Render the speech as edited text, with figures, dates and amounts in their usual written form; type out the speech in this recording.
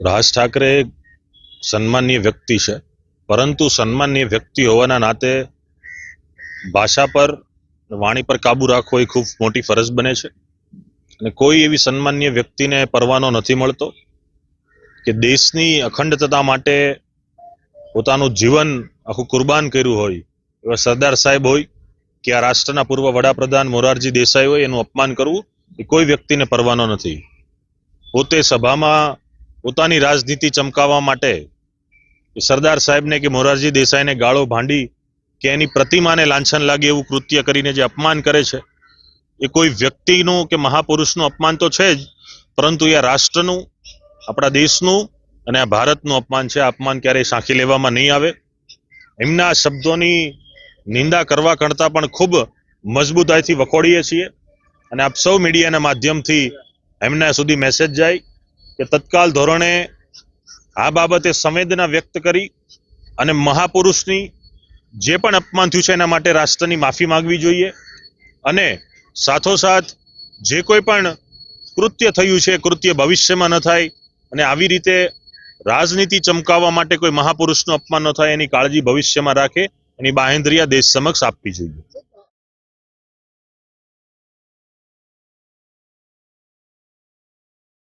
રાજ ઠાકરે સન્માનીય વ્યક્તિ છે, પરંતુ સન્માનીય વ્યક્તિ હોવાના નાતે ભાષા પર, વાણી પર કાબુ રાખવો એ ખૂબ મોટી ફરજ બને છે. અને કોઈ એવી સન્માનીય વ્યક્તિને પરવાનો નથી મળતો કે દેશની અખંડતા માટે પોતાનું જીવન આખું કુરબાન કર્યું હોય એવા સરદાર સાહેબ હોય કે આ રાષ્ટ્રના પૂર્વ વડાપ્રધાન મોરારજી દેસાઈ હોય, એનું અપમાન કરવું એ કોઈ વ્યક્તિને પરવાનો નથી. પોતે સભામાં પોતાની રાજનીતિ ચમકાવવા માટે સરદાર સાહેબને કે મોરારજી દેસાઈને ગાળો ભાંડી કે એની પ્રતિમાને લાંછન લાગે એવું કૃત્ય કરીને જે અપમાન કરે છે, એ કોઈ વ્યક્તિનું કે મહાપુરુષનું અપમાન તો છે જ, પરંતુ એ રાષ્ટ્રનું, આપણા દેશનું અને આ ભારતનું અપમાન છે. આ અપમાન ક્યારેય સાંખી લેવામાં નહીં આવે. એમના શબ્દોની નિંદા કરવા કરતા પણ ખૂબ મજબૂતાઈથી વખોડીએ છીએ અને આપ સૌ મીડિયાના માધ્યમથી એમના સુધી મેસેજ જાય કે તત્કાલ ધોરણે આ બાબતે સંવેદના વ્યક્ત કરી અને મહાપુરુષની જે પણ અપમાન થયું છે એના માટે રાષ્ટ્રની માફી માંગવી જોઈએ. અને સાથોસાથ જે કોઈ પણ કૃત્ય થયું છે કૃત્ય ભવિષ્યમાં ન થાય અને આવી રીતે રાજનીતિ ચમકાવવા માટે કોઈ મહાપુરુષનું અપમાન ન થાય એની કાળજી ભવિષ્યમાં રાખે, એની બાંહેધરી આ દેશ સમક્ષ આપવી જોઈએ.